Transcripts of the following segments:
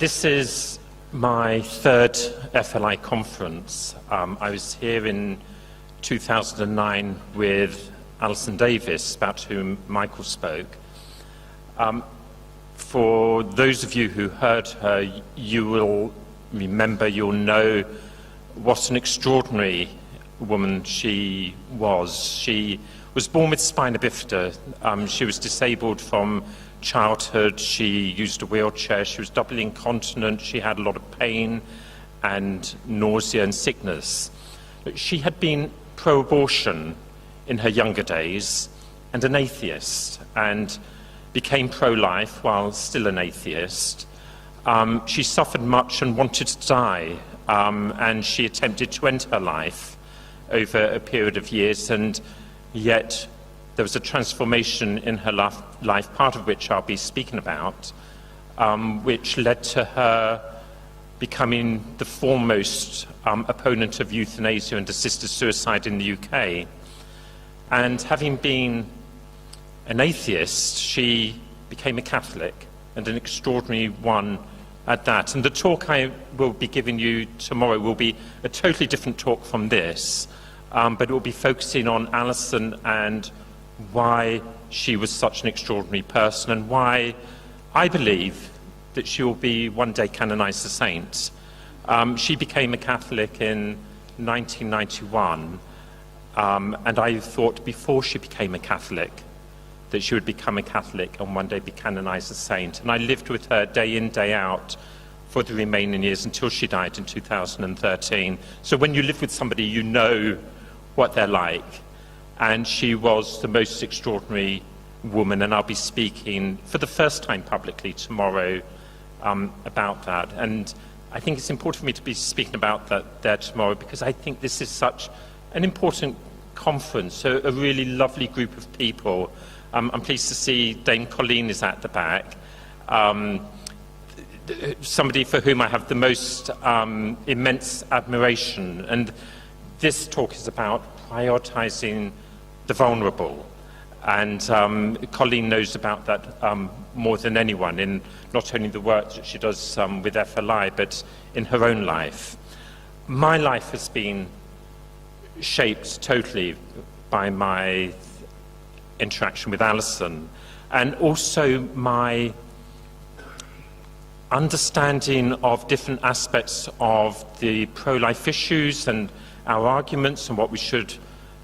This is my third FLI conference. I was here in 2009 with Allison Davis, about whom Michael spoke. For those of you who heard her, you will remember, you'll know what an extraordinary woman she was. She was born with spina bifida. She was disabled from childhood. She used a wheelchair. She was doubly incontinent. She had a lot of pain and nausea and sickness. She had been pro-abortion in her younger days and an atheist, and became pro-life while still an atheist. She suffered much and wanted to die, and she attempted to end her life over a period of years, and yet there was a transformation in her life, part of which I'll be speaking about, which led to her becoming the foremost opponent of euthanasia and assisted suicide in the UK. And having been an atheist, she became a Catholic, and an extraordinary one at that. And the talk I will be giving you tomorrow will be a totally different talk from this, but it will be focusing on Allison and why she was such an extraordinary person, and why I believe that she will be one day canonized a saint. She became a Catholic in 1991, and I thought before she became a Catholic that she would become a Catholic and one day be canonized a saint. And I lived with her day in, day out for the remaining years until she died in 2013. So when you live with somebody, you know what they're like. And she was the most extraordinary woman, and I'll be speaking for the first time publicly tomorrow about that. And I think it's important for me to be speaking about that there tomorrow, because I think this is such an important conference, a really lovely group of people. I'm pleased to see Dame Colleen is at the back, somebody for whom I have the most immense admiration. And this talk is about prioritizing the vulnerable. And Colleen knows about that more than anyone, in not only the work that she does with FLI, but in her own life. My life has been shaped totally by my interaction with Allison, and also my understanding of different aspects of the pro-life issues and our arguments and what we should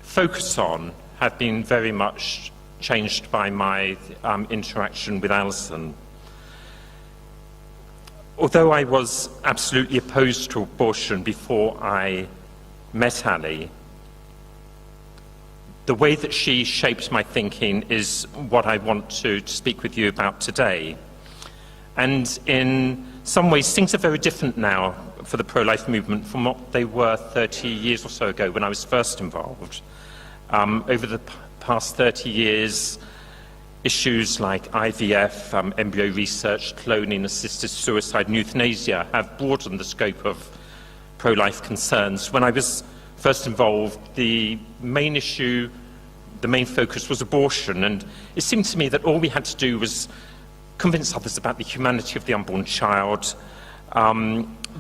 focus on have been very much changed by my interaction with Allison. Although I was absolutely opposed to abortion before I met Ali, the way that she shaped my thinking is what I want to speak with you about today. And in some ways, things are very different now for the pro-life movement from what they were 30 years or so ago when I was first involved. Over the past 30 years, issues like IVF, embryo research, cloning, assisted suicide, and euthanasia have broadened the scope of pro-life concerns. When I was first involved, the main issue, the main focus was abortion, and it seemed to me that all we had to do was convince others about the humanity of the unborn child.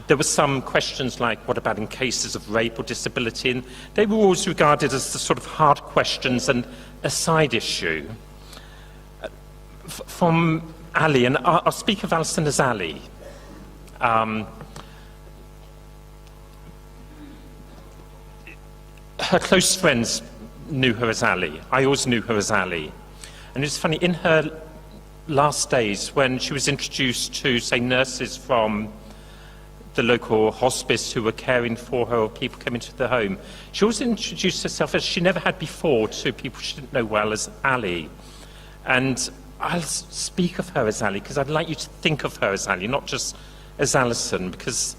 There were some questions like, what about in cases of rape or disability? And they were always regarded as the sort of hard questions and a side issue. From Ali, and I'll speak of Allison as Ali. Her close friends knew her as Ali. I always knew her as Ali. And it's funny, in her last days, when she was introduced to, say, nurses from the local hospice who were caring for her, or people coming to the home, she always introduced herself, as she never had before, to people she didn't know well, as Ali. And I'll speak of her as Ali because I'd like you to think of her as Ali, not just as Allison, because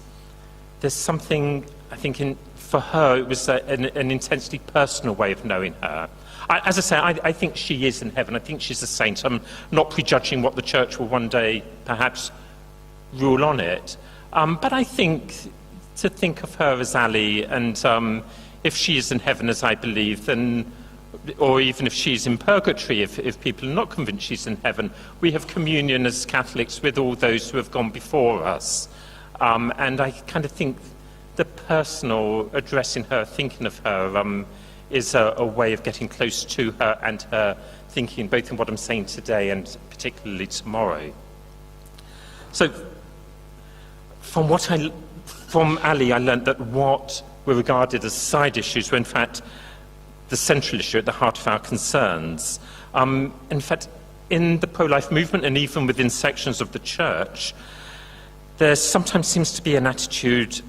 there's something, I think, for her, it was an intensely personal way of knowing her. As I say, I think she is in heaven. I think she's a saint. I'm not prejudging what the church will one day perhaps rule on it. But I think to think of her as Ali, and if she is in heaven, as I believe, then or even if she's in purgatory, if people are not convinced she's in heaven, we have communion as Catholics with all those who have gone before us. And I kind of think the personal addressing her, thinking of her, is a way of getting close to her and her thinking, both in what I'm saying today and particularly tomorrow. So, from Ali, I learned that what were regarded as side issues were in fact the central issue at the heart of our concerns. In fact, in the pro-life movement and even within sections of the church, there sometimes seems to be an attitude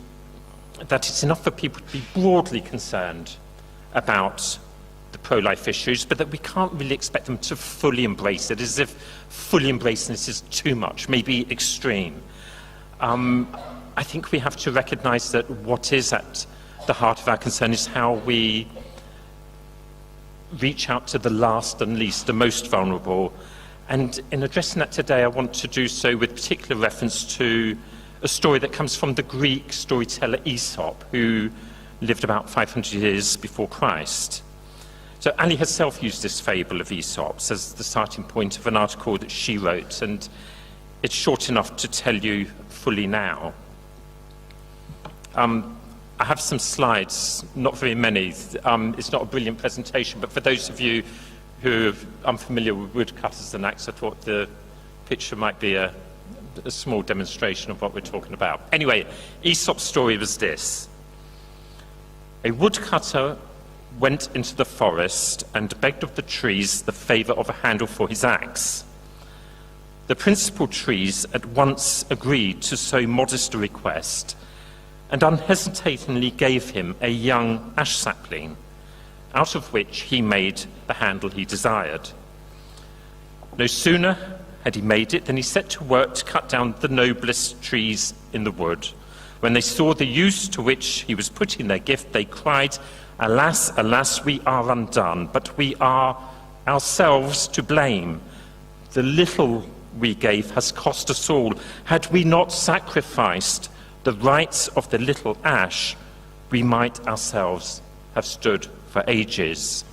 that it's enough for people to be broadly concerned about the pro-life issues, but that we can't really expect them to fully embrace it, as if fully embracing this is too much, maybe extreme. I think we have to recognise that what is at the heart of our concern is how we reach out to the last and least, the most vulnerable. And in addressing that today, I want to do so with particular reference to a story that comes from the Greek storyteller Aesop, who lived about 500 years before Christ. So Ali herself used this fable of Aesop's as the starting point of an article that she wrote, and it's short enough to tell you fully now. I have some slides, not very many. It's not a brilliant presentation, but for those of you who are unfamiliar with woodcutters and axe, I thought the picture might be a small demonstration of what we're talking about. Anyway, Aesop's story was this. A woodcutter went into the forest and begged of the trees the favour of a handle for his axe. The principal trees at once agreed to so modest a request and unhesitatingly gave him a young ash sapling, out of which he made the handle he desired. No sooner had he made it than he set to work to cut down the noblest trees in the wood. When they saw the use to which he was putting their gift, they cried, "Alas, alas, we are undone, but we are ourselves to blame. The little we gave has cost us all. Had we not sacrificed the rights of the little ash, we might ourselves have stood for ages."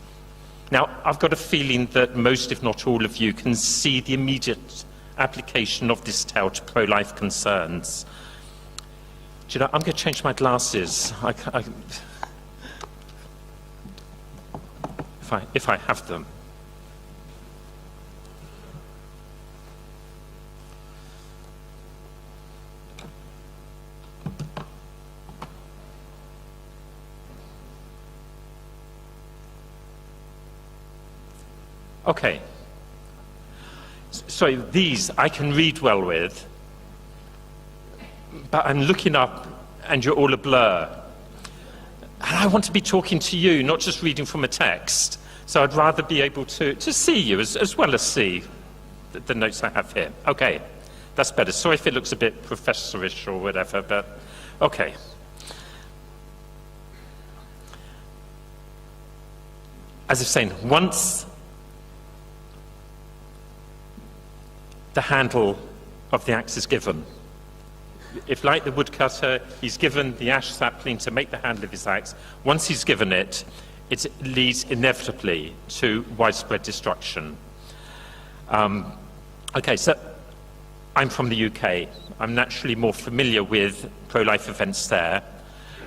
Now, I've got a feeling that most, if not all of you, can see the immediate application of this tale to pro-life concerns. Do you know, I'm going to change my glasses. If I have them. Okay. Sorry, these I can read well with, but I'm looking up and you're all a blur. And I want to be talking to you, not just reading from a text. So I'd rather be able to see you as well as see the notes I have here. Okay, that's better. Sorry if it looks a bit professorish or whatever, but okay. As I was saying, once the handle of the axe is given, if, like the woodcutter, he's given the ash sapling to make the handle of his axe, once he's given it, it leads inevitably to widespread destruction. Okay, so I'm from the UK. I'm naturally more familiar with pro-life events there,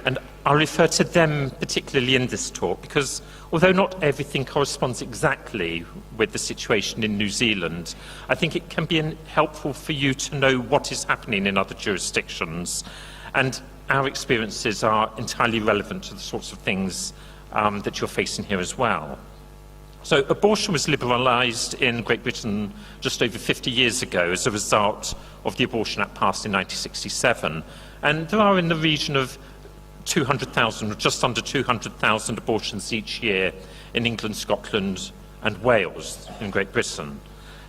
and I'll refer to them particularly in this talk because although not everything corresponds exactly with the situation in New Zealand, I think it can be helpful for you to know what is happening in other jurisdictions, and our experiences are entirely relevant to the sorts of things that you're facing here as well. So abortion was liberalised in Great Britain just over 50 years ago as a result of the Abortion Act passed in 1967, and there are in the region of 200,000 or just under 200,000 abortions each year in England, Scotland and Wales in Great Britain.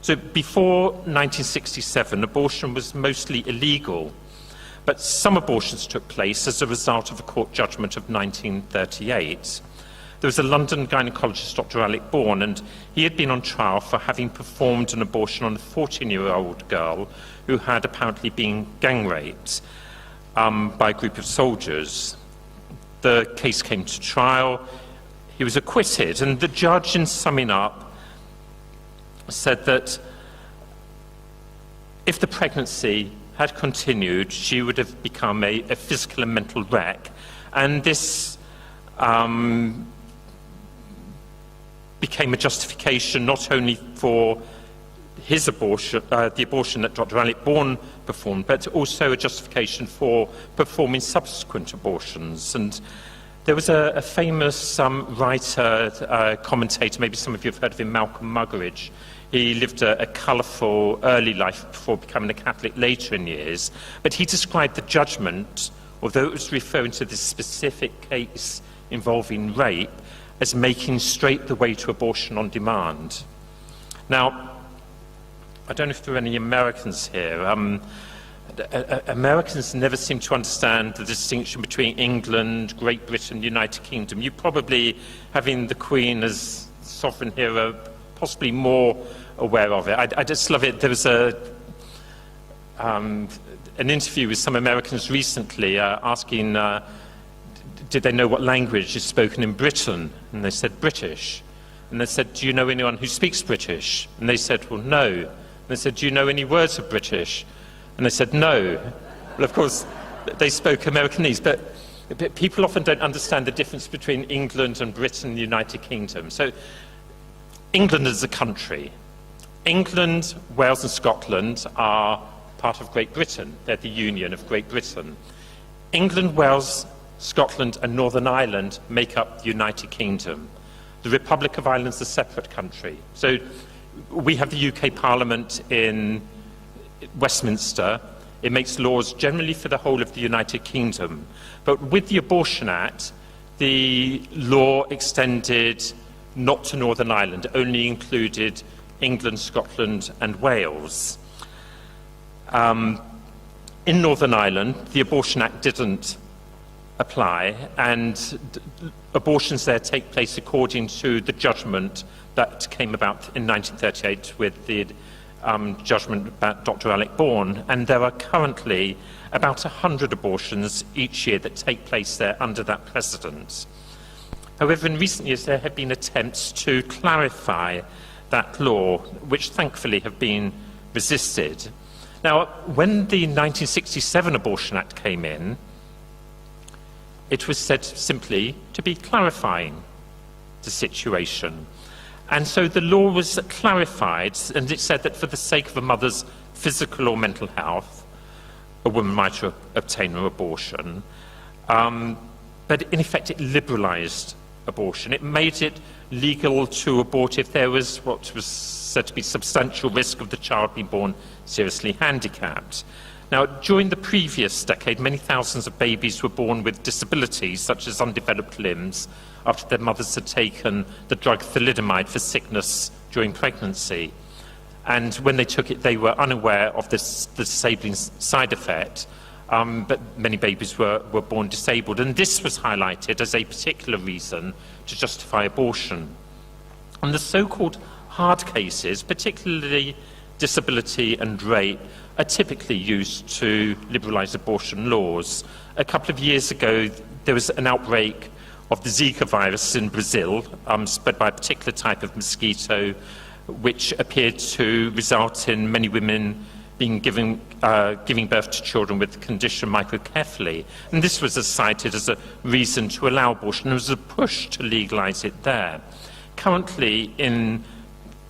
So before 1967, abortion was mostly illegal, but some abortions took place as a result of a court judgment of 1938. There was a London gynaecologist, Dr. Alec Bourne, and he had been on trial for having performed an abortion on a 14-year-old girl who had apparently been gang raped by a group of soldiers. The case came to trial. he was acquitted. And the judge, in summing up, said that if the pregnancy had continued, she would have become a physical and mental wreck. And this became a justification not only for his abortion, the abortion that Dr. Alec Bourne performed, but also a justification for performing subsequent abortions. And there was a famous writer, commentator, maybe some of you have heard of him, Malcolm Muggeridge. He lived a colourful early life before becoming a Catholic later in years, but he described the judgment, although it was referring to this specific case involving rape, as making straight the way to abortion on demand. Now, I don't know if there are any Americans here. Americans never seem to understand the distinction between England, Great Britain, United Kingdom. You probably, having the Queen as sovereign here, are possibly more aware of it. I just love it. There was an interview with some Americans recently asking, did they know what language is spoken in Britain? And they said British. And they said, do you know anyone who speaks British? And they said, well, no. And they said, do you know any words of British? And they said, no. Well, of course, they spoke Americanese, but people often don't understand the difference between England and Britain and the United Kingdom. So England is a country. England, Wales and Scotland are part of Great Britain. They're the Union of Great Britain. England, Wales, Scotland and Northern Ireland make up the United Kingdom. The Republic of Ireland is a separate country. So we have the UK Parliament in Westminster. It makes laws generally for the whole of the United Kingdom. But with the Abortion Act, the law extended not to Northern Ireland, only included England, Scotland and Wales. In Northern Ireland, the Abortion Act didn't apply, and abortions there take place according to the judgment that came about in 1938 with the judgment about Dr. Alec Bourne, and there are currently about 100 abortions each year that take place there under that precedent. However, in recent years there have been attempts to clarify that law, which thankfully have been resisted. Now, when the 1967 Abortion Act came in, it was said simply to be clarifying the situation. And so the law was clarified, and it said that for the sake of a mother's physical or mental health, a woman might obtain an abortion. But in effect, it liberalised abortion. It made it legal to abort if there was what was said to be substantial risk of the child being born seriously handicapped. Now, during the previous decade, many thousands of babies were born with disabilities, such as undeveloped limbs, after their mothers had taken the drug thalidomide for sickness during pregnancy. And when they took it, they were unaware of the disabling side effect, but many babies were born disabled. And this was highlighted as a particular reason to justify abortion. And the so-called hard cases, particularly disability and rape, are typically used to liberalise abortion laws. A couple of years ago, there was an outbreak of the Zika virus in Brazil, spread by a particular type of mosquito, which appeared to result in many women being giving birth to children with the condition microcephaly. And this was cited as a reason to allow abortion. There was a push to legalise it there. Currently, in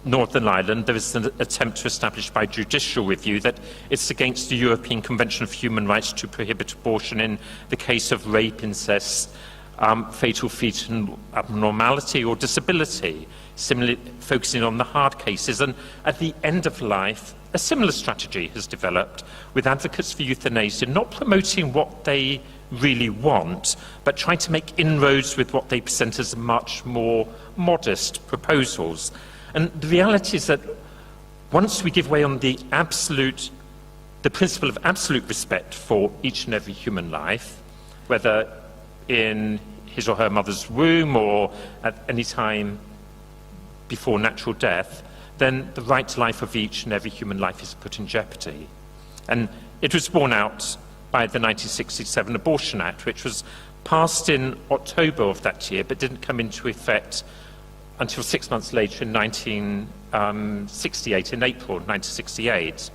Northern Ireland, there is an attempt to establish by judicial review that it's against the European Convention of Human Rights to prohibit abortion in the case of rape, incest, fatal fetal abnormality or disability, similarly focusing on the hard cases. And at the end of life, a similar strategy has developed with advocates for euthanasia, not promoting what they really want, but trying to make inroads with what they present as much more modest proposals. And the reality is that once we give way on the principle of absolute respect for each and every human life, whether in his or her mother's womb or at any time before natural death, then the right to life of each and every human life is put in jeopardy. And it was borne out by the 1967 Abortion Act, which was passed in October of that year, but didn't come into effect until 6 months later in 1968, in April 1968.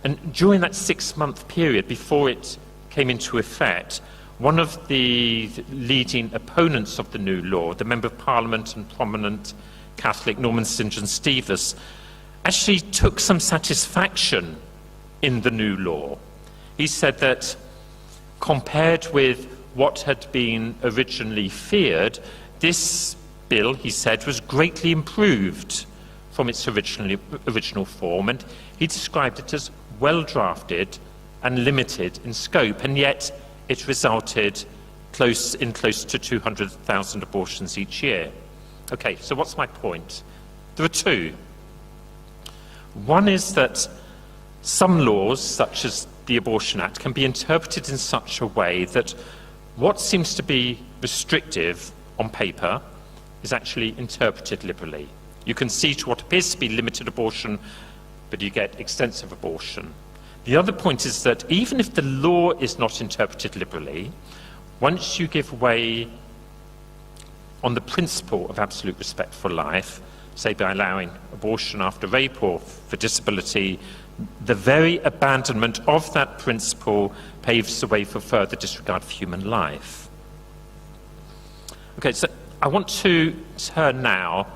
And during that 6-month period before it came into effect, one of the leading opponents of the new law, the Member of Parliament and prominent Catholic Norman St John Stevens, actually took some satisfaction in the new law. He said that compared with what had been originally feared, this bill, he said, was greatly improved from its original form, and he described it as well drafted and limited in scope, and yet it resulted close to 200,000 abortions each year. Okay, so what's my point? There are two. One is that some laws, such as the Abortion Act, can be interpreted in such a way that what seems to be restrictive on paper is actually interpreted liberally. You can see to what appears to be limited abortion, but you get extensive abortion. The other point is that even if the law is not interpreted liberally, once you give way on the principle of absolute respect for life, say by allowing abortion after rape or for disability, the very abandonment of that principle paves the way for further disregard for human life. Okay, so I want to turn now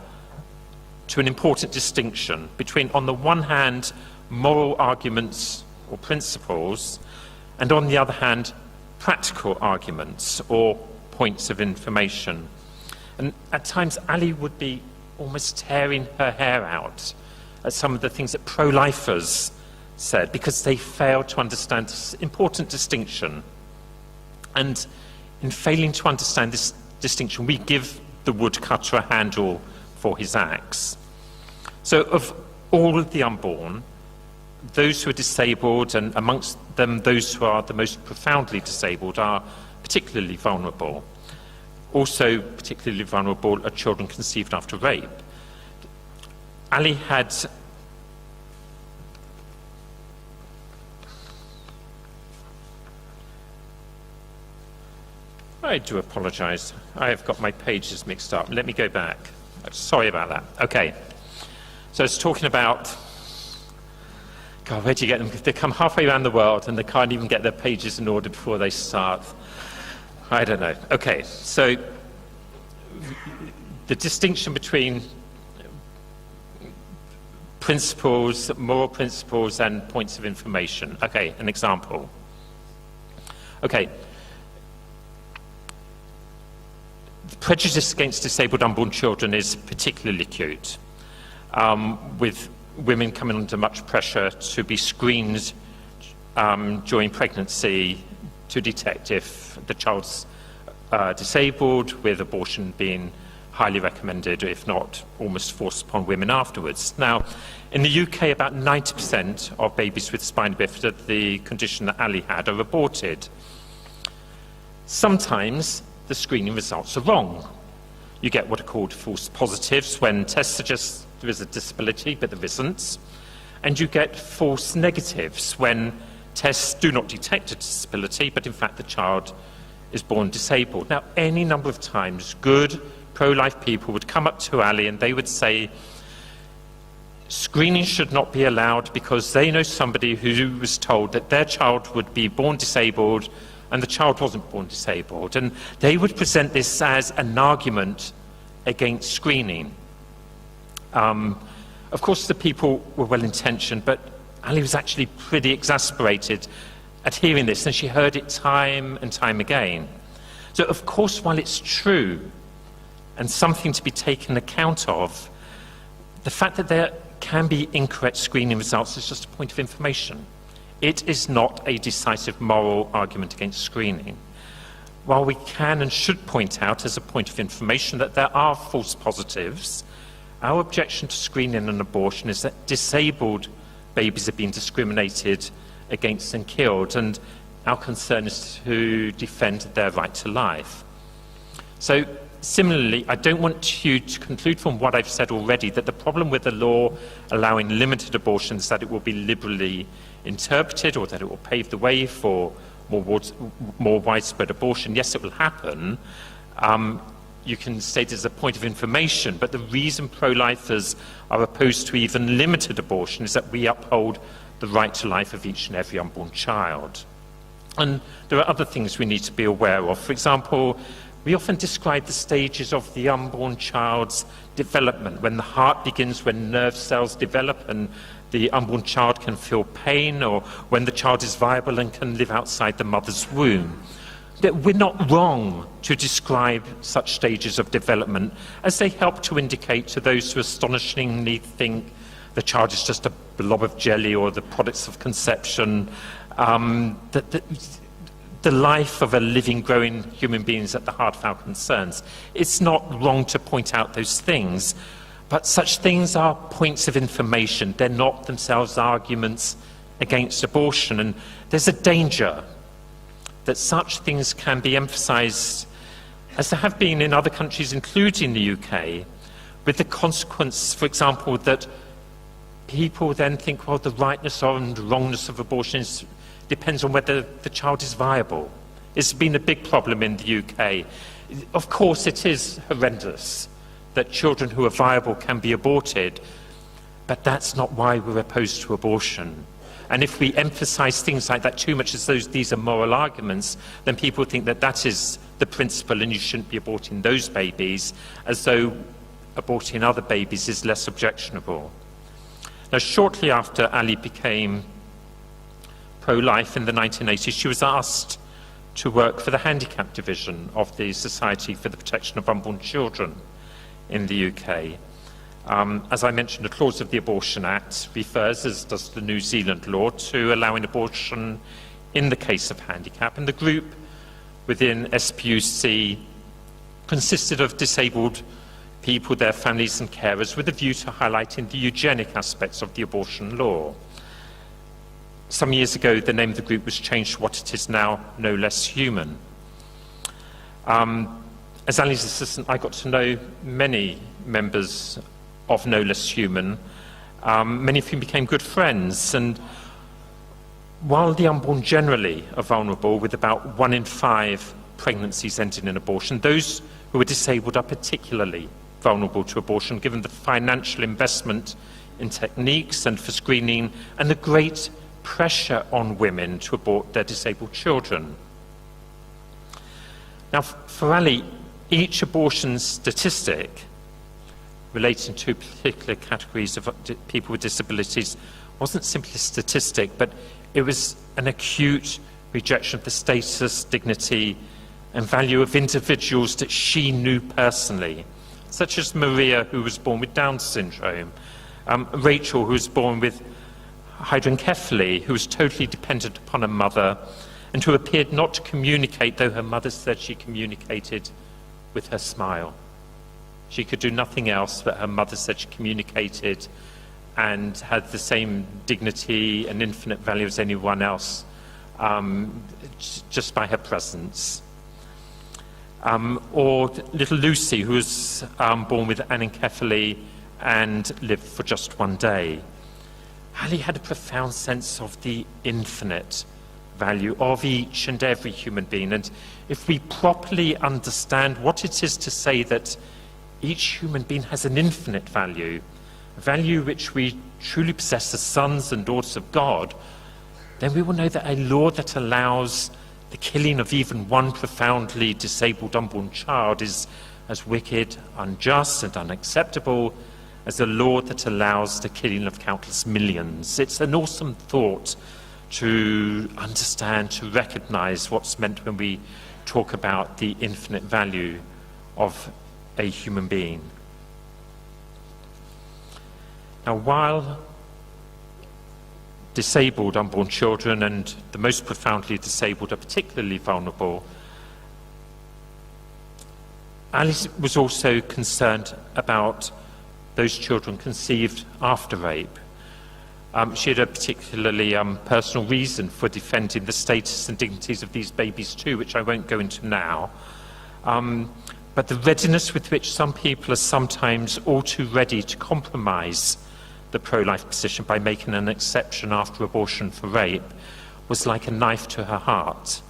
to an important distinction between, on the one hand, moral arguments or principles, and on the other hand, practical arguments or points of information. And at times, Ali would be almost tearing her hair out at some of the things that pro-lifers said, because they failed to understand this important distinction. And in failing to understand this distinction, we give the woodcutter a handle for his axe. So of all of the unborn, those who are disabled, and amongst them those who are the most profoundly disabled, are particularly vulnerable. Also particularly vulnerable are children conceived after rape. Ali had I do apologise. I have got my pages mixed up. Let me go back. Sorry about that. Okay. So it's talking about, God, where do you get them? They come halfway around the world and they can't even get their pages in order before they start. I don't know. Okay. So the distinction between principles, moral principles, and points of information. Okay, an example. Okay. Prejudice against disabled unborn children is particularly acute, with women coming under much pressure to be screened during pregnancy to detect if the child's disabled, with abortion being highly recommended, if not almost forced upon women afterwards. Now, in the UK, about 90% of babies with spina bifida, the condition that Ali had, are aborted. Sometimes the screening results are wrong. You get what are called false positives, when tests suggest there is a disability but there isn't. And you get false negatives, when tests do not detect a disability but in fact the child is born disabled. Now, any number of times good pro-life people would come up to Ali and they would say screening should not be allowed because they know somebody who was told that their child would be born disabled and the child wasn't born disabled. And they would present this as an argument against screening. Of course, the people were well-intentioned, but Ali was actually pretty exasperated at hearing this, and she heard it time and time again. So, of course, while it's true and something to be taken account of, the fact that there can be incorrect screening results is just a point of information. It is not a decisive moral argument against screening. While we can and should point out as a point of information that there are false positives, our objection to screening and abortion is that disabled babies are being discriminated against and killed, and our concern is to defend their right to life. So, similarly, I don't want you to conclude from what I've said already that the problem with the law allowing limited abortions is that it will be liberally interpreted or that it will pave the way for more widespread abortion. Yes, it will happen. You can state it as a point of information, but the reason pro-lifers are opposed to even limited abortion is that we uphold the right to life of each and every unborn child. And there are other things we need to be aware of. For example, we often describe the stages of the unborn child's development, when the heart begins, when nerve cells develop and the unborn child can feel pain, or when the child is viable and can live outside the mother's womb. That we're not wrong to describe such stages of development, as they help to indicate to those who astonishingly think the child is just a blob of jelly or the products of conception, that the life of a living, growing human being is at the heart of our concerns. It's not wrong to point out those things, but such things are points of information. They're not themselves arguments against abortion, and there's a danger that such things can be emphasised, as there have been in other countries, including the UK, with the consequence, for example, that people then think, well, the rightness and wrongness of abortion depends on whether the child is viable. It's been a big problem in the UK. Of course, it is horrendous that children who are viable can be aborted, but that's not why we're opposed to abortion. And if we emphasise things like that too much, as though these are moral arguments, then people think that that is the principle and you shouldn't be aborting those babies, as though aborting other babies is less objectionable. Now, shortly after Ali became pro-life in the 1980s, she was asked to work for the handicap division of the Society for the Protection of Unborn Children in the UK. As I mentioned, a clause of the Abortion Act refers, as does the New Zealand law, to allowing abortion in the case of handicap. And the group within SPUC consisted of disabled people, their families and carers, with a view to highlighting the eugenic aspects of the abortion law. Some years ago, the name of the group was changed to what it is now, No Less Human. As Ali's assistant, I got to know many members of No Less Human, many of whom became good friends. And while the unborn generally are vulnerable, with about 1 in 5 pregnancies ending in abortion, those who are disabled are particularly vulnerable to abortion, given the financial investment in techniques and for screening, and the great pressure on women to abort their disabled children. Now, for Ali, each abortion statistic relating to particular categories of people with disabilities wasn't simply a statistic, but it was an acute rejection of the status, dignity, and value of individuals that she knew personally, such as Maria, who was born with Down syndrome, Rachel, who was born with hydrancephaly, who was totally dependent upon her mother, and who appeared not to communicate, though her mother said she communicated with her smile. She could do nothing else, but her mother said she communicated and had the same dignity and infinite value as anyone else, just by her presence. Or little Lucy, who was born with anencephaly and lived for just 1 day. Ali had a profound sense of the infinite value of each and every human being. And if we properly understand what it is to say that each human being has an infinite value, a value which we truly possess as sons and daughters of God, then we will know that a law that allows the killing of even one profoundly disabled unborn child is as wicked, unjust, and unacceptable as a law that allows the killing of countless millions. It's an awesome thought to understand, to recognize what's meant when we talk about the infinite value of a human being. Now, while disabled unborn children and the most profoundly disabled are particularly vulnerable, Alice was also concerned about those children conceived after rape. She had a particularly personal reason for defending the status and dignities of these babies too, which I won't go into now. But the readiness with which some people are sometimes all too ready to compromise the pro-life position by making an exception after abortion for rape was like a knife to her heart.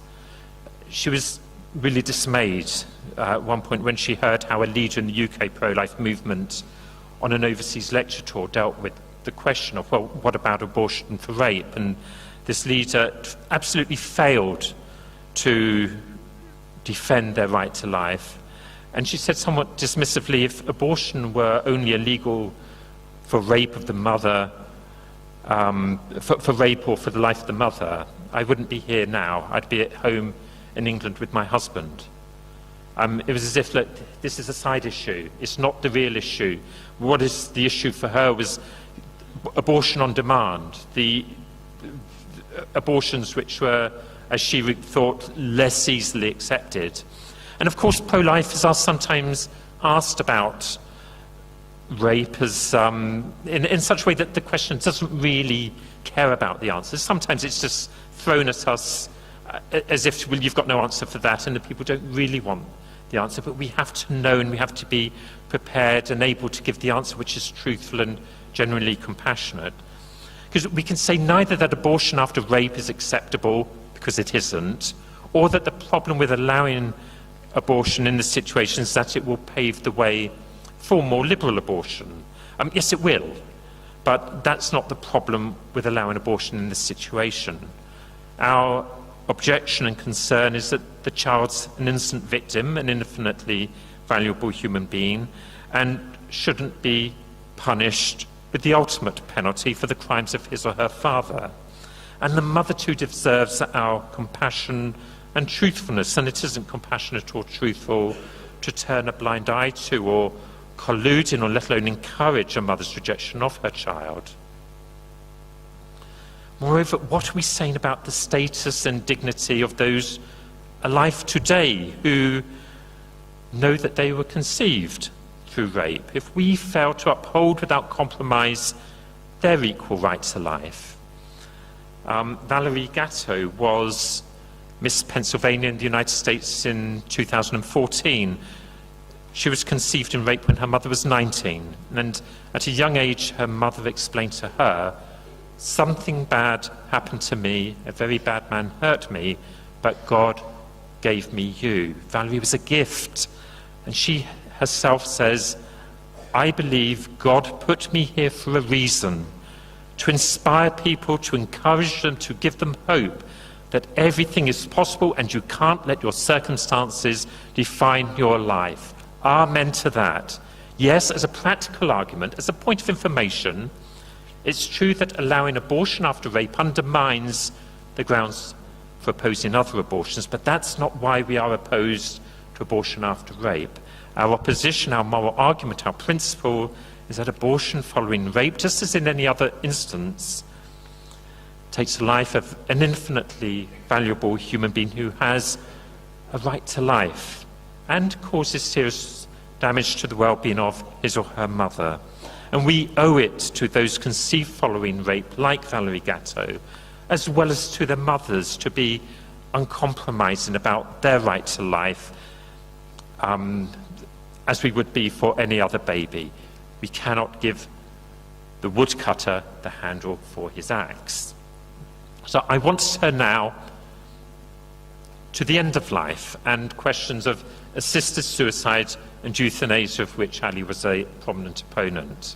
She was really dismayed at one point when she heard how a leader in the UK pro-life movement on an overseas lecture tour dealt with the question of, well, what about abortion for rape? And this leader absolutely failed to defend their right to life. And she said somewhat dismissively, if abortion were only illegal for rape of the mother, for rape or for the life of the mother, I wouldn't be here now. I'd be at home in England with my husband. It was as if, look, this is a side issue. It's not the real issue. What is the issue for her was abortion on demand, the abortions which were, as she thought, less easily accepted. And of course, pro-lifers are sometimes asked about rape as, in such a way that the question doesn't really care about the answers. Sometimes it's just thrown at us as if, well, you've got no answer for that, and the people don't really want the answer. But we have to know, and we have to be prepared and able to give the answer which is truthful and genuinely compassionate. Because we can say neither that abortion after rape is acceptable, because it isn't, or that the problem with allowing abortion in the situation is that it will pave the way for more liberal abortion. Yes, it will, but that's not the problem with allowing abortion in this situation. Our objection and concern is that the child's an innocent victim, an infinitely valuable human being, and shouldn't be punished with the ultimate penalty for the crimes of his or her father. And the mother too deserves our compassion and truthfulness, and it isn't compassionate or truthful to turn a blind eye to or collude in or let alone encourage a mother's rejection of her child. Moreover, what are we saying about the status and dignity of those alive today who know that they were conceived through rape, if we fail to uphold without compromise their equal right to life? Valerie Gatto was Miss Pennsylvania in the United States in 2014. She was conceived and raped when her mother was 19, and at a young age her mother explained to her, something bad happened to me, a very bad man hurt me, but God gave me you. Valerie was a gift, and she herself says, I believe God put me here for a reason, to inspire people, to encourage them, to give them hope that everything is possible and you can't let your circumstances define your life. Amen to that. Yes, as a practical argument, as a point of information, it's true that allowing abortion after rape undermines the grounds for opposing other abortions, but that's not why we are opposed to abortion after rape. Our opposition, our moral argument, our principle is that abortion following rape, just as in any other instance, takes the life of an infinitely valuable human being who has a right to life and causes serious damage to the well-being of his or her mother. And we owe it to those conceived following rape, like Valerie Gatto, as well as to their mothers, to be uncompromising about their right to life, as we would be for any other baby. We cannot give the woodcutter the handle for his axe. So I want to turn now to the end of life and questions of assisted suicide and euthanasia, of which Ali was a prominent opponent.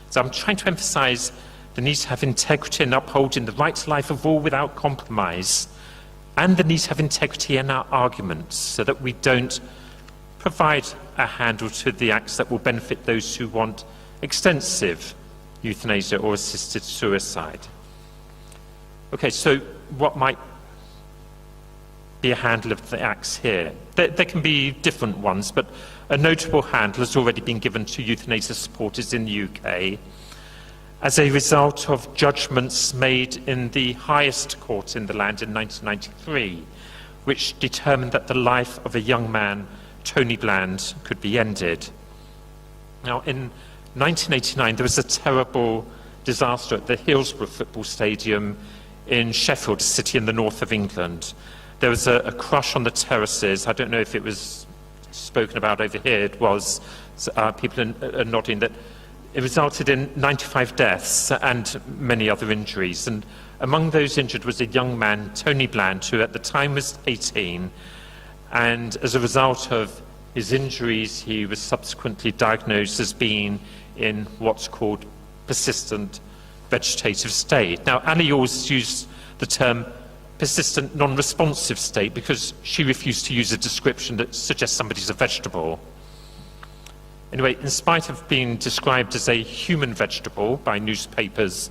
So I'm trying to emphasize the need to have integrity in upholding the right to life of all without compromise, and the need to have integrity in our arguments so that we don't provide a handle to the acts that will benefit those who want extensive euthanasia or assisted suicide. Okay, so what might be a handle of the acts here? There can be different ones, but a notable handle has already been given to euthanasia supporters in the UK as a result of judgments made in the highest court in the land in 1993, which determined that the life of a young man, Tony Bland, could be ended. Now, in 1989, there was a terrible disaster at the Hillsborough football stadium in Sheffield, a city in the north of England. There was a crush on the terraces. I don't know if it was spoken about over here. It was. People are nodding that it resulted in 95 deaths and many other injuries. And Among those injured was a young man, Tony Bland, who at the time was 18, and as a result of his injuries, he was subsequently diagnosed as being in what's called persistent vegetative state. Now, Ali always used the term persistent non-responsive state because she refused to use a description that suggests somebody's a vegetable. Anyway, in spite of being described as a human vegetable by newspapers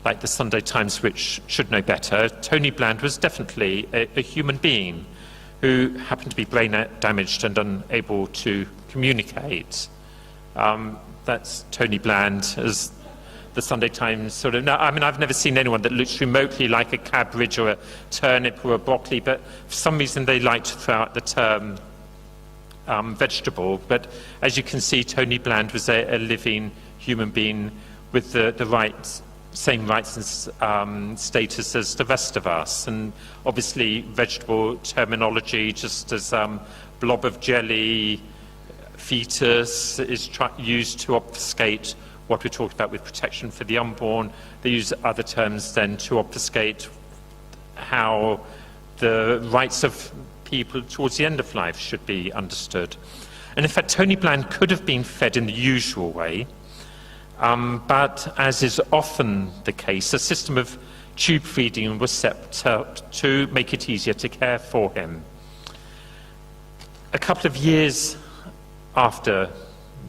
like the Sunday Times, which should know better, Tony Bland was definitely a human being who happened to be brain damaged and unable to communicate. That's Tony Bland, as the Sunday Times sort of... No, I mean, I've never seen anyone that looks remotely like a cabbage or a turnip or a broccoli, but for some reason they like to throw out the term vegetable. But as you can see, Tony Bland was a living human being with the same rights and status as the rest of us. And obviously vegetable terminology, just as blob of jelly, fetus, is used to obfuscate what we talked about with protection for the unborn. They use other terms then to obfuscate how the rights of people towards the end of life should be understood. And in fact, Tony Bland could have been fed in the usual way, but as is often the case, a system of tube feeding was set up to make it easier to care for him. A couple of years after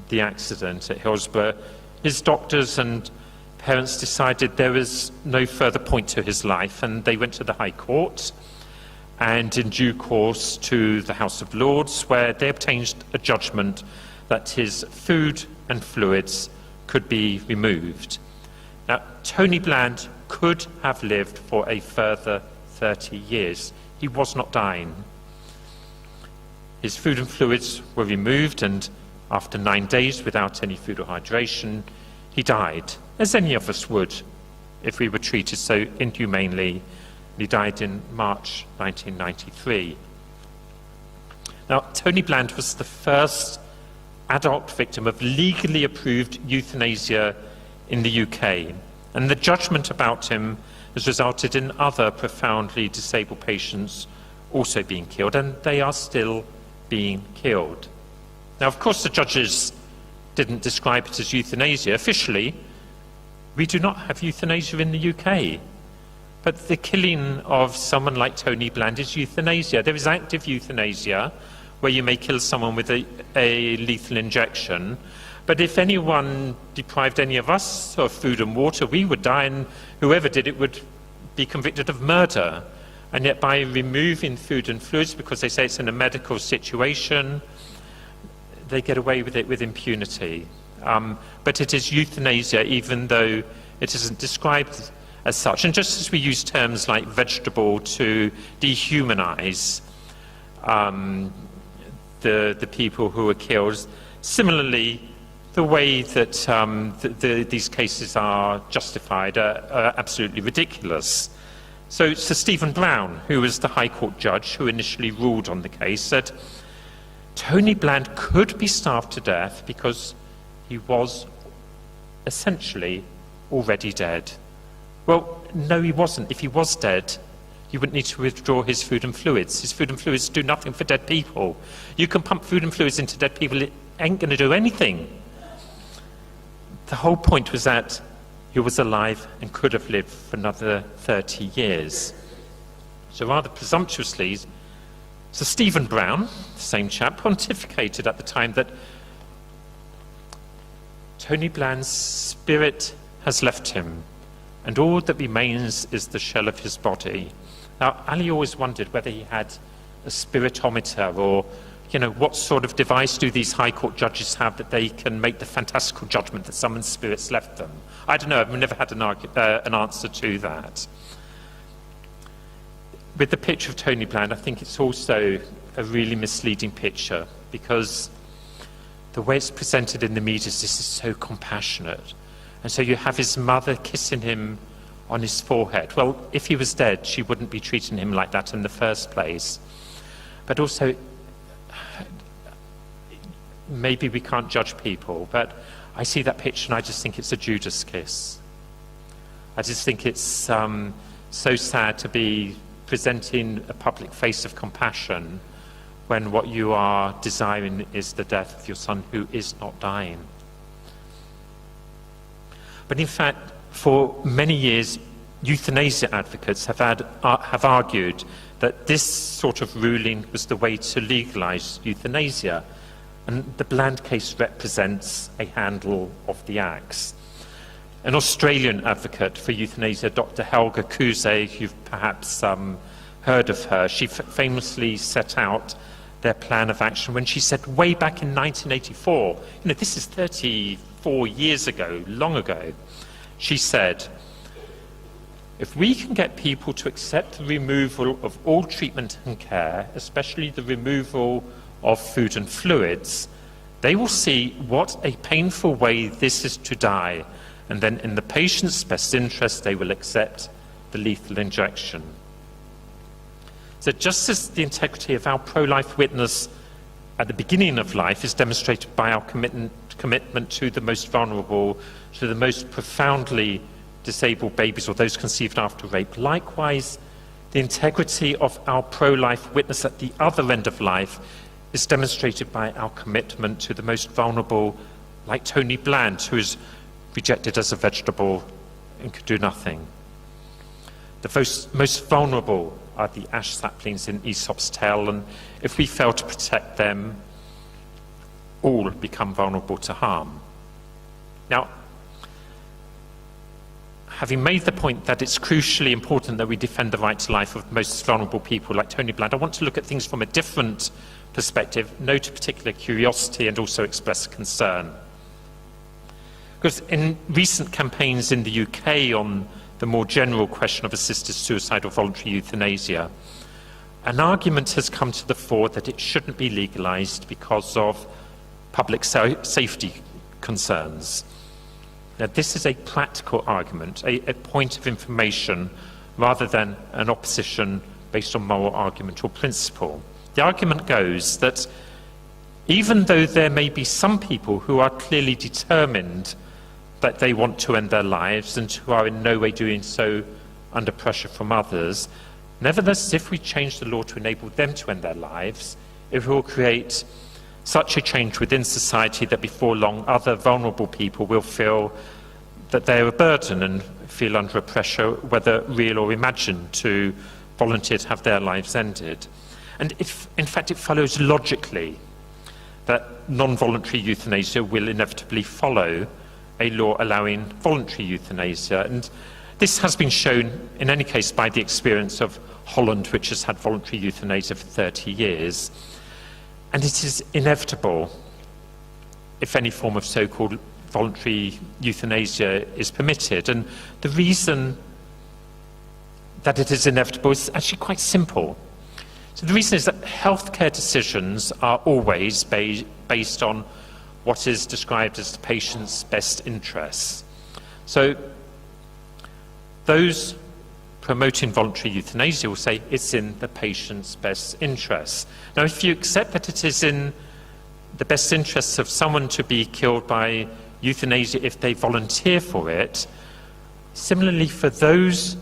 the accident at Hillsborough, his doctors and parents decided there was no further point to his life, and they went to the High Court and in due course to the House of Lords, where they obtained a judgment that his food and fluids could be removed. Now, Tony Bland could have lived for a further 30 years. He was not dying. His food and fluids were removed, and after 9 days without any food or hydration, he died, as any of us would if we were treated so inhumanely. He died in March 1993. Now, Tony Bland was the first adult victim of legally approved euthanasia in the UK, and the judgment about him has resulted in other profoundly disabled patients also being killed, and they are still being killed. Now, of course, the judges didn't describe it as euthanasia. Officially, we do not have euthanasia in the UK. But the killing of someone like Tony Bland is euthanasia. There is active euthanasia, where you may kill someone with a lethal injection. But if anyone deprived any of us of food and water, we would die, and whoever did it would be convicted of murder. And yet by removing food and fluids, because they say it's in a medical situation, they get away with it with impunity. But it is euthanasia, even though it isn't described as such. And just as we use terms like vegetable to dehumanize the people who were killed, similarly, the way that these cases are justified are absolutely ridiculous. So Sir Stephen Brown, who was the High Court judge who initially ruled on the case, said Tony Bland could be starved to death because he was essentially already dead. Well, no, he wasn't. If he was dead, you wouldn't need to withdraw his food and fluids. His food and fluids do nothing for dead people. You can pump food and fluids into dead people, it ain't going to do anything. The whole point was that he was alive and could have lived for another 30 years. So rather presumptuously, Sir Stephen Brown, the same chap, pontificated at the time that Tony Bland's spirit has left him, and all that remains is the shell of his body. Now, Ali always wondered whether he had a spiritometer, or, what sort of device do these High Court judges have that they can make the fantastical judgment that someone's spirit's left them? I don't know, I've never had an answer to that. With the picture of Tony Bland, I think it's also a really misleading picture, because the way it's presented in the media is this is so compassionate. And so you have his mother kissing him on his forehead. Well, if he was dead, she wouldn't be treating him like that in the first place. But also, maybe we can't judge people, but I see that picture and I just think it's a Judas kiss. I just think it's so sad to be presenting a public face of compassion when what you are desiring is the death of your son who is not dying. But in fact, for many years, euthanasia advocates have argued that this sort of ruling was the way to legalise euthanasia, and the Bland case represents a handle of the axe. An Australian advocate for euthanasia, Dr. Helga Kuze, you've perhaps heard of her, she famously set out their plan of action when she said way back in 1984, this is 34 years ago, long ago, she said, if we can get people to accept the removal of all treatment and care, especially the removal of food and fluids, they will see what a painful way this is to die, and then in the patient's best interest they will accept the lethal injection. So just as the integrity of our pro-life witness at the beginning of life is demonstrated by our commitment to the most vulnerable, to the most profoundly disabled babies or those conceived after rape, likewise the integrity of our pro-life witness at the other end of life is demonstrated by our commitment to the most vulnerable, like Tony Bland, who is rejected as a vegetable and could do nothing. The most vulnerable are the ash saplings in Aesop's tale, and if we fail to protect them, all become vulnerable to harm. Now, having made the point that it's crucially important that we defend the right to life of most vulnerable people like Tony Bland, I want to look at things from a different perspective, note a particular curiosity and also express concern. Because in recent campaigns in the UK on the more general question of assisted suicide or voluntary euthanasia, an argument has come to the fore that it shouldn't be legalised because of public safety concerns. Now, this is a practical argument, a point of information, rather than an opposition based on moral argument or principle. The argument goes that even though there may be some people who are clearly determined that they want to end their lives and who are in no way doing so under pressure from others, nevertheless, if we change the law to enable them to end their lives, it will create such a change within society that before long other vulnerable people will feel that they are a burden and feel under a pressure, whether real or imagined, to volunteer to have their lives ended. And in fact it follows logically that non-voluntary euthanasia will inevitably follow a law allowing voluntary euthanasia. And this has been shown in any case by the experience of Holland, which has had voluntary euthanasia for 30 years. And it is inevitable if any form of so-called voluntary euthanasia is permitted. And the reason that it is inevitable is actually quite simple. So the reason is that healthcare decisions are always based on what is described as the patient's best interests. So those promoting voluntary euthanasia will say it's in the patient's best interests. Now, if you accept that it is in the best interests of someone to be killed by euthanasia if they volunteer for it, similarly for those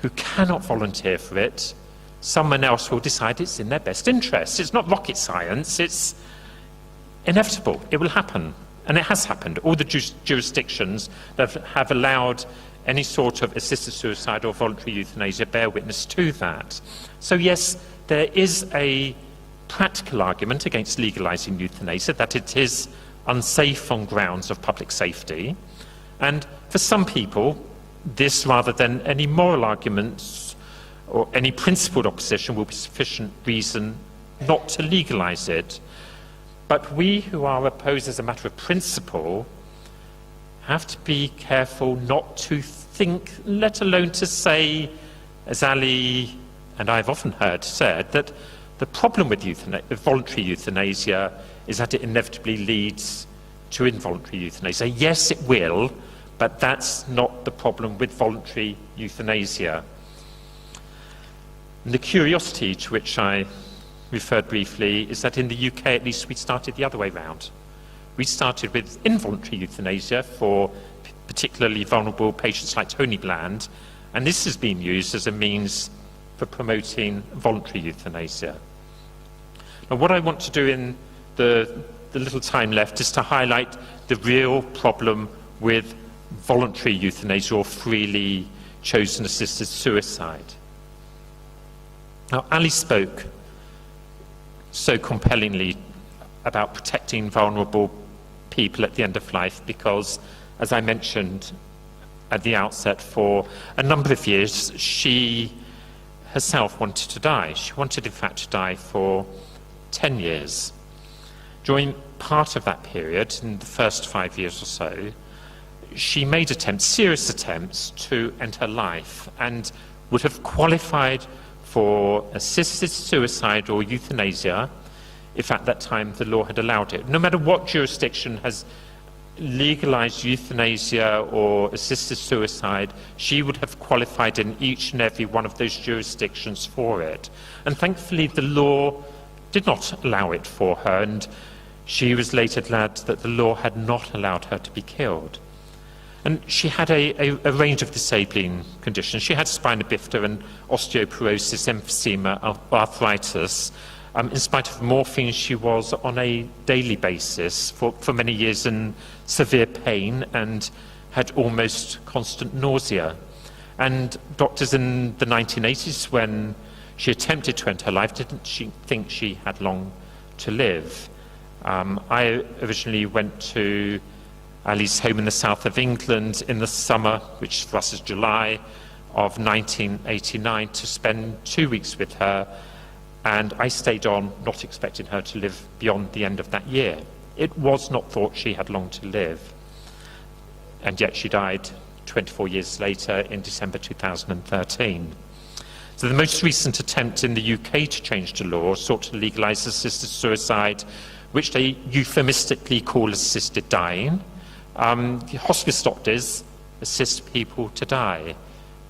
who cannot volunteer for it, someone else will decide it's in their best interests. It's not rocket science, it's inevitable. It will happen, and it has happened. All the jurisdictions that have allowed any sort of assisted suicide or voluntary euthanasia bear witness to that. So yes, there is a practical argument against legalising euthanasia, that it is unsafe on grounds of public safety. And for some people, this, rather than any moral arguments or any principled opposition, will be sufficient reason not to legalise it. But we who are opposed as a matter of principle have to be careful not to think, let alone to say, as Ali and I have often heard said, that the problem with voluntary euthanasia is that it inevitably leads to involuntary euthanasia. Yes, it will, but that's not the problem with voluntary euthanasia. And the curiosity to which I referred briefly is that in the UK, at least, we started the other way round. We started with involuntary euthanasia for particularly vulnerable patients like Tony Bland, And this has been used as a means for promoting voluntary euthanasia. Now, what I want to do in the little time left is to highlight the real problem with voluntary euthanasia or freely chosen assisted suicide. Now, Ali spoke so compellingly about protecting vulnerable people at the end of life because, as I mentioned at the outset, for a number of years she herself wanted to die. She wanted, in fact, to die for 10 years. During part of that period, in the first 5 years or so, she made attempts, serious attempts, to end her life and would have qualified for assisted suicide or euthanasia if at that time the law had allowed it. No matter what jurisdiction has legalized euthanasia or assisted suicide, she would have qualified in each and every one of those jurisdictions for it. And thankfully the law did not allow it for her, and she was later glad that the law had not allowed her to be killed. And she had a range of disabling conditions. She had spina bifida and osteoporosis, emphysema, arthritis. In spite of morphine, she was on a daily basis for many years in severe pain and had almost constant nausea. And doctors in the 1980s, when she attempted to end her life, didn't think she had long to live. I originally went to Ali's home in the south of England in the summer, which for us is July, of 1989, to spend 2 weeks with her, and I stayed on, not expecting her to live beyond the end of that year. It was not thought she had long to live, and yet she died 24 years later in December 2013. So the most recent attempt in the UK to change the law sought to legalise assisted suicide, which they euphemistically call assisted dying. Hospice doctors assist people to die.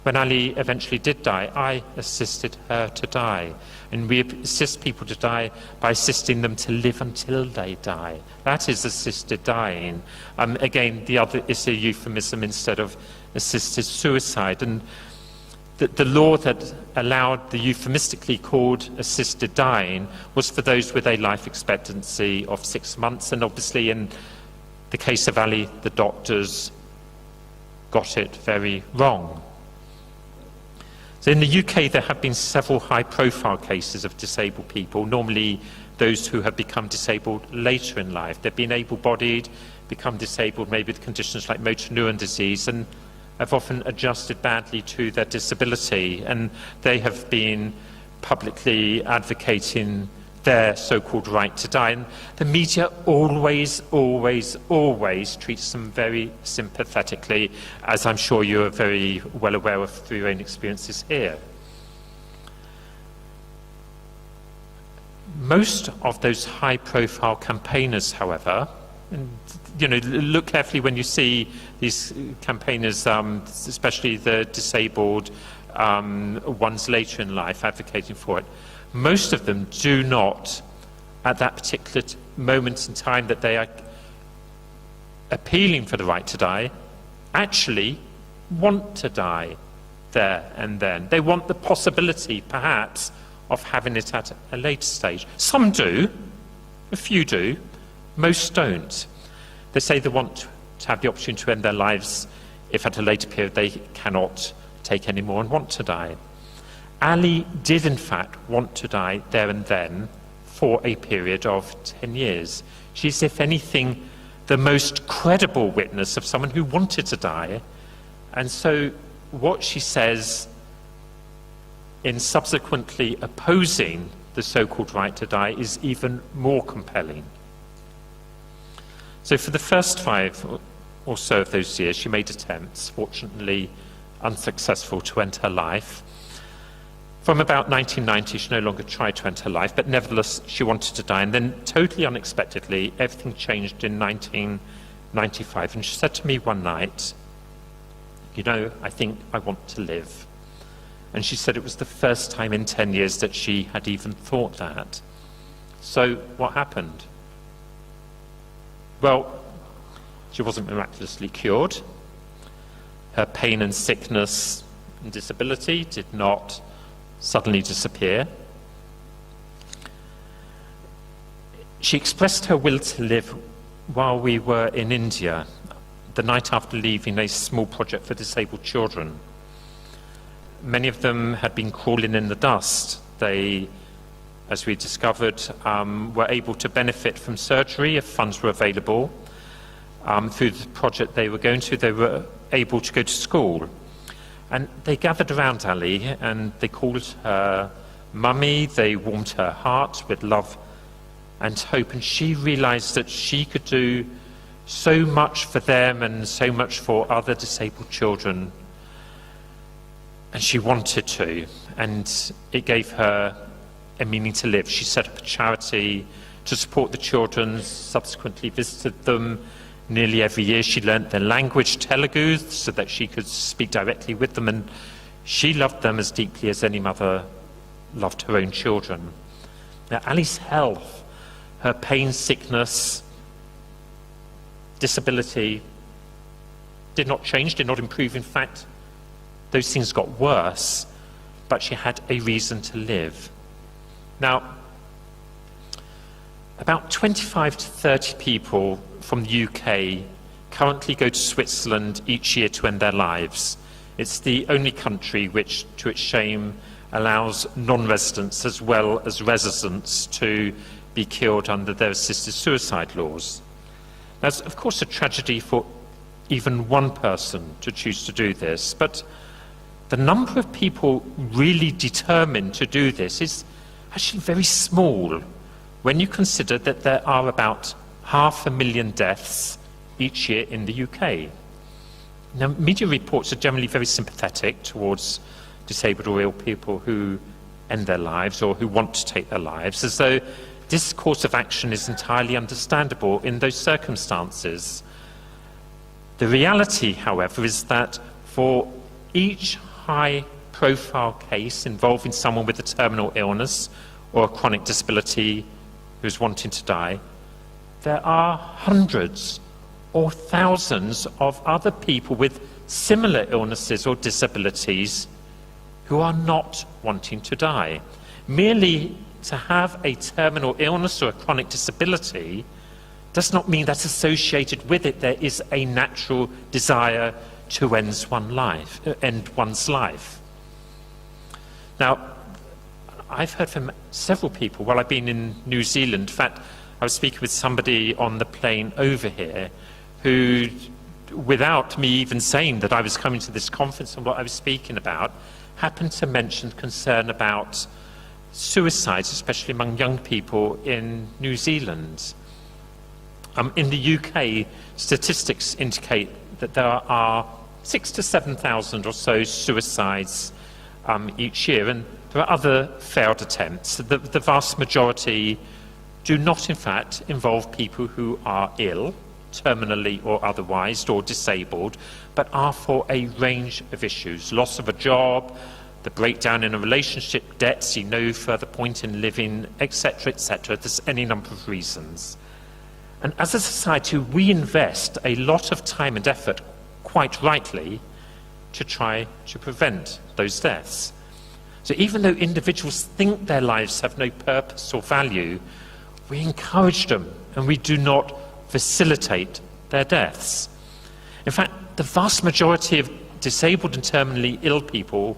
When Ali eventually did die, I assisted her to die. And we assist people to die by assisting them to live until they die. That is assisted dying. Again, the other is a euphemism instead of assisted suicide. And the law that allowed the euphemistically called assisted dying was for those with a life expectancy of 6 months. And obviously in the case of Ali, the doctors got it very wrong. So in the UK, there have been several high-profile cases of disabled people, normally those who have become disabled later in life. They've been able-bodied, become disabled maybe with conditions like motor neuron disease, and have often adjusted badly to their disability, and they have been publicly advocating their so-called right to die. And the media always treats them very sympathetically, as I'm sure you are very well aware of through your own experiences here. Most of those high-profile campaigners, however, and, look carefully when you see these campaigners, especially the disabled ones later in life advocating for it, most of them do not, at that particular moment in time that they are appealing for the right to die, actually want to die there and then. They want the possibility, perhaps, of having it at a later stage. Some do, a few do, most don't. They say they want to have the opportunity to end their lives if at a later period they cannot take any more and want to die. Ali did in fact want to die there and then for a period of 10 years. She's, if anything, the most credible witness of someone who wanted to die. And so what she says in subsequently opposing the so-called right to die is even more compelling. So for the first 5 or so of those years, she made attempts, fortunately unsuccessful, to end her life. From about 1990, she no longer tried to end her life, but nevertheless, she wanted to die. And then, totally unexpectedly, everything changed in 1995. And she said to me one night, I think I want to live. And she said it was the first time in 10 years that she had even thought that. So, what happened? Well, she wasn't miraculously cured. Her pain and sickness and disability did not suddenly disappear. She expressed her will to live while we were in India, the night after leaving a small project for disabled children. Many of them had been crawling in the dust. They, as we discovered, were able to benefit from surgery if funds were available. Through the project they were going to, they were able to go to school. And they gathered around Ali and they called her mummy. They warmed her heart with love and hope. And she realized that she could do so much for them and so much for other disabled children. And she wanted to. And it gave her a meaning to live. She set up a charity to support the children, subsequently visited them nearly every year. She learnt their language, Telugu, so that she could speak directly with them, and she loved them as deeply as any mother loved her own children. Now, Ali's health, her pain, sickness, disability did not change, did not improve. In fact, those things got worse, but she had a reason to live. Now, about 25 to 30 people from the UK currently go to Switzerland each year to end their lives. It's the only country which, to its shame, allows non-residents as well as residents to be killed under their assisted suicide laws. Now, it's of course a tragedy for even one person to choose to do this, but the number of people really determined to do this is actually very small when you consider that there are about 500,000 deaths each year in the UK. Now, media reports are generally very sympathetic towards disabled or ill people who end their lives or who want to take their lives, as though this course of action is entirely understandable in those circumstances. The reality, however, is that for each high-profile case involving someone with a terminal illness or a chronic disability who's wanting to die, there are hundreds or thousands of other people with similar illnesses or disabilities who are not wanting to die. Merely to have a terminal illness or a chronic disability does not mean that associated with it there is a natural desire to end one's life. Now, I've heard from several people while I've been in New Zealand. In fact, I was speaking with somebody on the plane over here who, without me even saying that I was coming to this conference and what I was speaking about, happened to mention concern about suicides, especially among young people in New Zealand. In the UK, statistics indicate that there are 6,000 to 7,000 or so suicides each year, and there are other failed attempts. The vast majority do not, in fact, involve people who are ill, terminally or otherwise, or disabled, but are for a range of issues: loss of a job, the breakdown in a relationship, debt, see no further point in living, etc., etc. There's any number of reasons. And as a society, we invest a lot of time and effort, quite rightly, to try to prevent those deaths. So even though individuals think their lives have no purpose or value, we encourage them and we do not facilitate their deaths. In fact, the vast majority of disabled and terminally ill people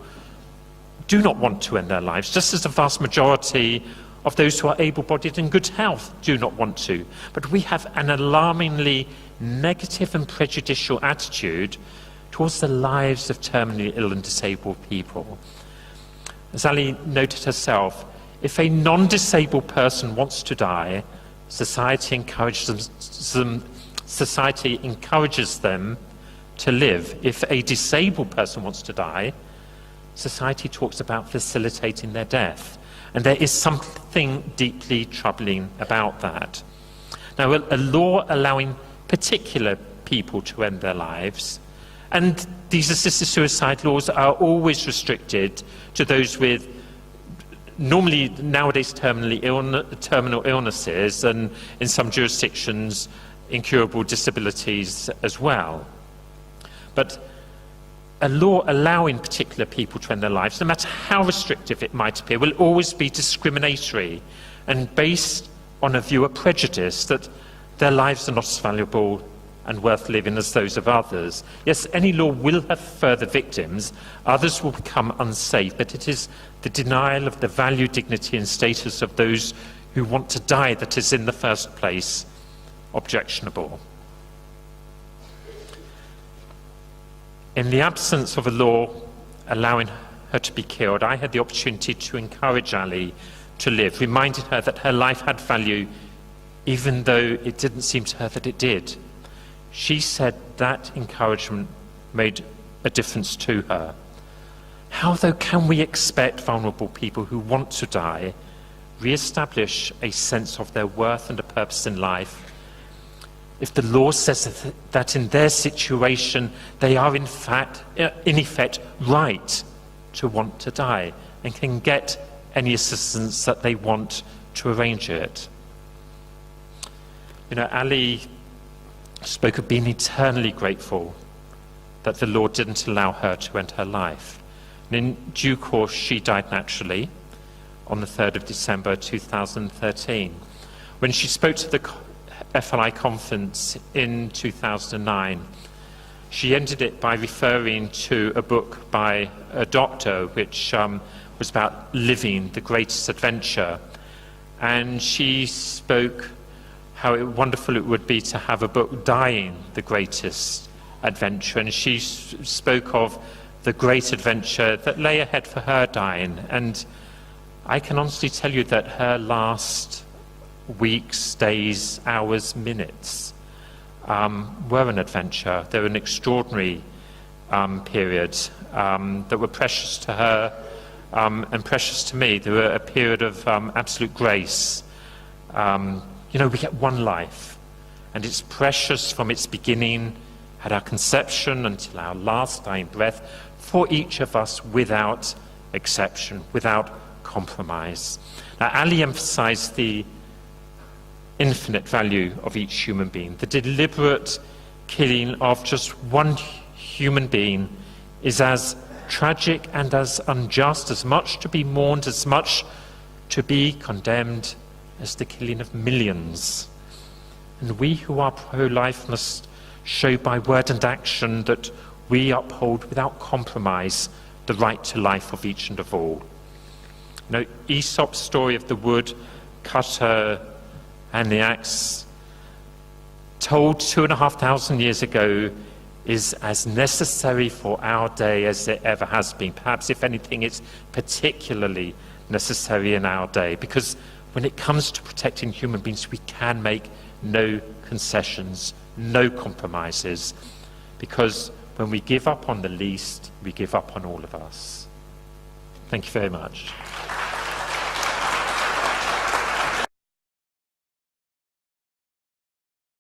do not want to end their lives, just as the vast majority of those who are able-bodied and good health do not want to. But we have an alarmingly negative and prejudicial attitude towards the lives of terminally ill and disabled people. As Ali noted herself, if a non-disabled person wants to die, society encourages them to live. If a disabled person wants to die, society talks about facilitating their death. And there is something deeply troubling about that. Now, a law allowing particular people to end their lives, and these assisted suicide laws are always restricted to those with, normally nowadays, terminal illnesses, and in some jurisdictions, incurable disabilities as well. But a law allowing particular particular people to end their lives, no matter how restrictive it might appear, will always be discriminatory and based on a view of prejudice that their lives are not as valuable and worth living as those of others. Yes, any law will have further victims, others will become unsafe, but it is the denial of the value, dignity and status of those who want to die that is in the first place objectionable. In the absence of a law allowing her to be killed, I had the opportunity to encourage Ali to live, reminding her that her life had value even though it didn't seem to her that it did. She said that encouragement made a difference to her. How, though, can we expect vulnerable people who want to die re-establish a sense of their worth and a purpose in life if the law says that in their situation they are in effect right to want to die and can get any assistance that they want to arrange it? You know, Ali spoke of being eternally grateful that the Lord didn't allow her to end her life. And in due course, she died naturally on the 3rd of December 2013. When she spoke to the FLI conference in 2009, she ended it by referring to a book by a doctor which was about living the greatest adventure. And she spoke how wonderful it would be to have a book dying the greatest adventure. And she spoke of the great adventure that lay ahead for her dying. And I can honestly tell you that her last weeks, days, hours, minutes were an adventure. They were an extraordinary period that were precious to her and precious to me. They were a period of absolute grace. You know, we get one life, and it's precious from its beginning at our conception until our last dying breath for each of us without exception, without compromise. Now, Ali emphasized the infinite value of each human being. The deliberate killing of just one human being is as tragic and as unjust, as much to be mourned, as much to be condemned as the killing of millions. And we who are pro-life must show by word and action that we uphold without compromise the right to life of each and of all. You know, Aesop's story of the woodcutter and the axe, told 2,500 years ago, is as necessary for our day as it ever has been. Perhaps, if anything, it's particularly necessary in our day, because when it comes to protecting human beings, we can make no concessions, no compromises, because when we give up on the least, we give up on all of us. Thank you very much.